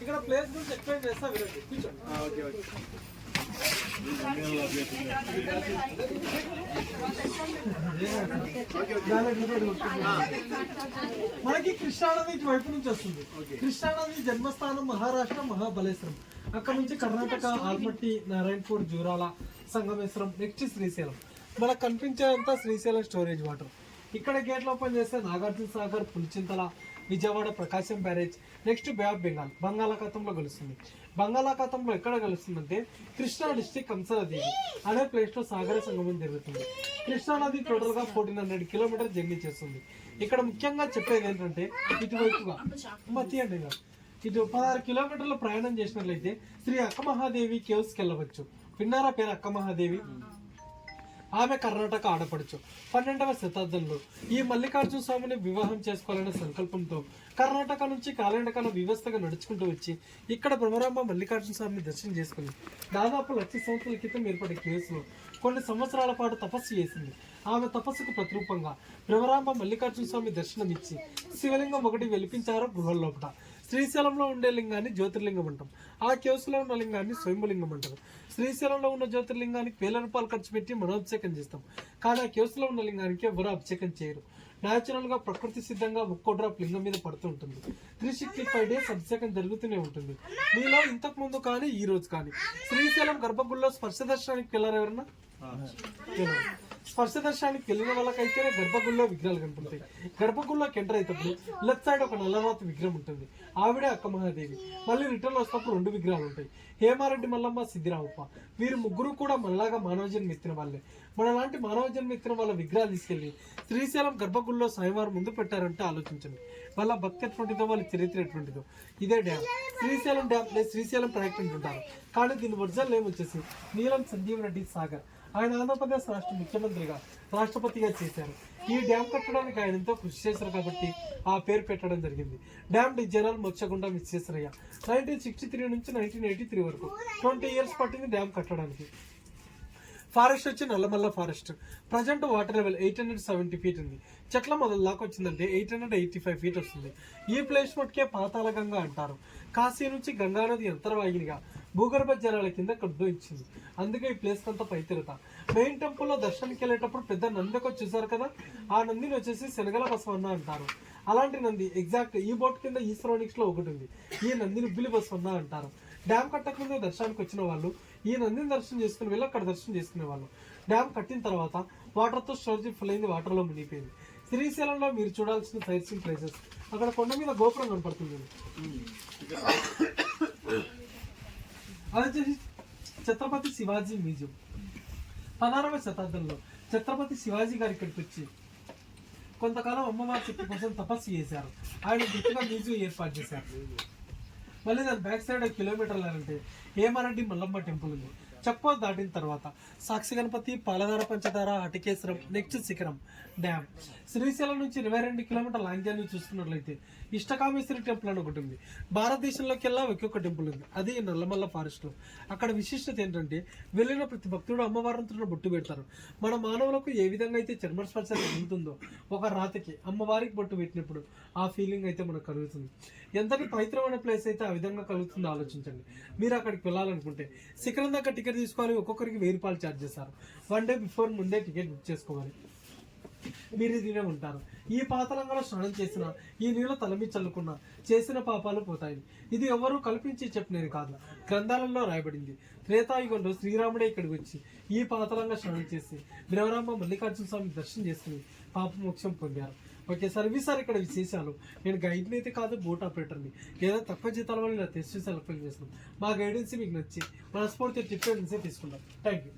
ఇక్కడ ప్లేస్ గురించి ఎక్స్ప్లెయిన్ చేస్తా వినండి. కూర్చోండి. మనకి కృష్ణానది వైపు నుంచి వస్తుంది. కృష్ణానది జన్మస్థానం మహారాష్ట్ర మహాబలేశ్వరం. అక్కడ నుంచి కర్ణాటక ఆల్మట్టి, నారాయణపూర్, జూరాల, సంగమేశ్వరం, నెక్స్ట్ శ్రీశైలం. మనకు కనిపించేదంతా శ్రీశైలం స్టోరేజ్ వాటర్. ఇక్కడ గేట్లు ఓపెన్ చేస్తే Nagarjuna Sagar, Pulichintala, Vijayawada, Prakasam barrage, next bay of Bengal బంగాళాఖాతంలో కలుస్తుంది. బంగాళాఖాతంలో ఎక్కడ కలుస్తుందంటే కృష్ణా డిస్టిక్ కంసరదేవి అనే ప్లేస్ లో సాగర సంగమం జరుగుతుంది. కృష్ణానది టోటల్ గా 1400 కిలోమీటర్ జర్నీ చేస్తుంది. ఇక్కడ ముఖ్యంగా చెప్పేది ఏంటంటే ఇటువైపుగా ఇటు 16 కిలోమీటర్ల ప్రయాణం చేసినట్లయితే శ్రీ అక్కమహాదేవి కేవ్స్ కి వెళ్ళవచ్చు. విన్నారా పేరు అక్కమహాదేవి? ఆమె కర్ణాటక ఆడపడుచు. 12వ శతాబ్దంలో ఈ మల్లికార్జున స్వామిని వివాహం చేసుకోవాలనే సంకల్పంతో కర్ణాటక నుంచి కాలినడకన వ్యవస్థగా నడుచుకుంటూ వచ్చి ఇక్కడ భ్రమరాంబ మల్లికార్జున స్వామిని దర్శనం చేసుకుని దాదాపు 1,00,000 సంవత్సరాల క్రితం ఏర్పడే కేసులో కొన్ని సంవత్సరాల పాటు తపస్సు చేసింది. ఆమె తపస్సుకు ప్రతిరూపంగా భ్రమరాంబ మల్లికార్జున స్వామి దర్శనం ఇచ్చి శివలింగం ఒకటి వెలిపించారు గృహం లోపల. శ్రీశైలంలో ఉండే లింగాన్ని జ్యోతిర్లింగం అంటాం. ఆ కేవ్స్ లో ఉన్న లింగాన్ని స్వయంభులింగం అంటారు. శ్రీశైలంలో ఉన్న జ్యోతిర్లింగానికి వేల రూపాయలు ఖర్చు పెట్టి మనోభిషేకం చేస్తాం. కానీ ఆ కేవ్స్ లో ఉన్న లింగానికి ఎవరు అభిషేకం చేయరు. న్యాచురల్ గా ప్రకృతి సిద్ధంగా ఒక్కో డ్రాప్ లింగం మీద పడుతూ ఉంటుంది. 365 డేస్ అభిషేకం జరుగుతూనే ఉంటుంది. మీలో ఇంతకు ముందు కానీ ఈ రోజు కానీ శ్రీశైలం గర్భగుడిలో స్పర్శ దర్శనానికి వెళ్ళారు ఎవరన్నా? స్పర్శ దర్శనానికి వెళ్ళిన వాళ్ళకైతేనే గర్భగుడిలో విగ్రహాలు కనపడతాయి. గర్భగుడిలోకి ఎంటర్ అయినప్పుడు లెఫ్ట్ సైడ్ ఒక నల్లరాతి విగ్రహం ఉంటుంది. ఆవిడే అక్కమహాదేవి. మళ్ళీ రిటర్న్ వస్తున్నప్పుడు 2 విగ్రహాలు ఉంటాయి. హేమారెడ్డి మల్లమ్మ, సిద్ధిరామప్ప. వీరు ముగ్గురు కూడా మనలాగా మానవ జన్మ ఎత్తిన వాళ్ళే. మనలాంటి మానవ జన్మ ఎత్తిన వాళ్ళ విగ్రహాలు తీసుకెళ్లి శ్రీశైలం గర్భగుడిలో స్వయంవారం ముందు పెట్టారంటే ఆలోచించండి. వాళ్ళ భక్తి ఎటువంటిదో, వాళ్ళ చరిత్ర ఎటువంటిదో. ఇదే డ్యామ్. శ్రీశైలం డ్యామ్ లేదా శ్రీశైలం ప్రాజెక్ట్ అంటుంటారు. కానీ దీని ఒరిజినల్ నేమ్ వచ్చేసి నీలం సంజీవ్ రెడ్డి సాగర్. ఆయన ఆంధ్రప్రదేశ్ రాష్ట్ర ముఖ్యమంత్రిగా, రాష్ట్రపతిగా చేశారు. ఈ డ్యామ్ కట్టడానికి ఆయన ఎంతో కృషి చేశారు కాబట్టి ఆ పేరు పెట్టడం జరిగింది. డ్యామ్ జనరల్ మొచ్చగుండ విశ్వేశ్వరయ్య 1963 నుంచి 1983 వరకు 20 ఇయర్స్ పట్టింది డ్యామ్ కట్టడానికి. ఫారెస్ట్ వచ్చి Nallamala forest. Present water level 870 feet ఉంది. చెట్ల మొదలు దాకా వచ్చిందంటే 885 ఫీట్ వస్తుంది. ఈ ప్లేస్ మట్టుకే పాతాళ గంగా అంటారు. కాశీ నుంచి గంగానది అంతర్వాహినిగా భూగర్భ జలాల కింద ఉద్భవించింది. అందుకే ఈ ప్లేస్ అంతా పైతిరత. మెయిన్ టెంపుల్ లో దర్శనానికి వెళ్ళేటప్పుడు పెద్ద నంది వచ్చి చూసారు కదా, ఆ నందిని వచ్చేసి శనగల బసవన్న అంటారు. అలాంటి నంది ఎగ్జాక్ట్ ఈ బోట్ కింద ఈస్ట్రానిక్స్ లో ఒకటి ఉంది. ఈ నందిని ఉబ్బిలి బసవన్న అంటారు. డ్యామ్ కట్టక ముందు దర్శనానికి వచ్చిన వాళ్ళు ఈ నందిని దర్శనం చేసుకుని వెళ్ళి అక్కడ దర్శనం చేసుకునే వాళ్ళు. డ్యామ్ కట్టిన తర్వాత వాటర్ తో స్టోరేజ్ ఫుల్ అయింది, వాటర్ లో మునిగిపోయింది. శ్రీశైలంలో మీరు చూడాల్సిన సైట్ సీయింగ్ ప్లేసెస్. అక్కడ కొండ మీద గోపురం కనపడుతుంది. అది వచ్చేసి ఛత్రపతి శివాజీ మ్యూజియం. 16వ శతాబ్దంలో ఛత్రపతి శివాజీ గారు ఇక్కడికి వచ్చి కొంతకాలం అమ్మవారి శక్తి కోసం తపస్సు చేశారు. ఆయన గుర్తుగా మ్యూజియం ఏర్పాటు చేశారు. మళ్ళీ దాని బ్యాక్ సైడ్ కిలోమీటర్లంటే హేమారెడ్డి మల్లమ్మ టెంపుల్ ఉంది. చప్పో దాటిన తర్వాత సాక్షి గణపతి, పాలధార పంచదార, అటికేశ్వరం, నెక్స్ట్ శిఖరం డ్యామ్. శ్రీశైలం నుంచి 22 కిలోమీటర్ల లాంగ్యాన్ని చూసుకున్నట్లయితే ఇష్టకామేశ్వరి టెంపుల్ అని ఒకటి ఉంది. భారతదేశంలోకి వెళ్ళా ఒక్కొక్క టెంపుల్ ఉంది. అది నల్లమల్ల ఫారెస్ట్ లో. అక్కడ విశిష్టత ఏంటంటే వెళ్ళిన ప్రతి భక్తుడు అమ్మవారితో బొట్టు పెడతారు. మన మానవులకు ఏ విధంగా అయితే చర్మస్పర్శ ఉంటుందో ఒక రాతికి అమ్మవారికి బొట్టు పెట్టినప్పుడు ఆ ఫీలింగ్ అయితే మనకు కలుగుతుంది. ఎంతటి పవిత్రమైన ప్లేస్ అయితే ఆ విధంగా కలుగుతుందో ఆలోచించండి. మీరు అక్కడికి వెళ్ళాలనుకుంటే శిఖరం దగ్గర టికెట్ తీసుకోవాలి. ఒక్కొక్కరికి 1000 రూపాయలు ఛార్జ్ చేస్తారు. 1 డే బిఫోర్ ముందే టికెట్ బుక్ చేసుకోవాలి. మీరు దీనే ఉంటారు. ఈ పాతలంగా స్నానం చేసిన, ఈ నీళ్ళు తలమి చల్లుకున్న చేసిన పాపాలు పోతాయి. ఇది ఎవరు కల్పించి చెప్పినది కాదు, గ్రంథాలలో రాయబడింది. త్రేతాయుగంలో శ్రీరాముడే ఇక్కడికి వచ్చి ఈ పాతలంగా స్నానం చేసి భ్రమరాంబ మల్లికార్జున స్వామి దర్శనం చేసుకుని పాప మోక్షం పొందారు. ఓకే సర్వీస్ సార్ ఇక్కడ విశేషాలు. నేను గైడ్ని అయితే కాదు, బోట్ ఆపరేటర్ని. ఏదైనా తక్కువ జీతాల వల్ల ఇలా టెస్ట్ చేసి సెలెక్ట్ చేస్తున్నాం. మా గైడెన్స్ మీకు నచ్చి మనస్ఫూర్తి టిప్ తీసుకుంటాం. Thank you.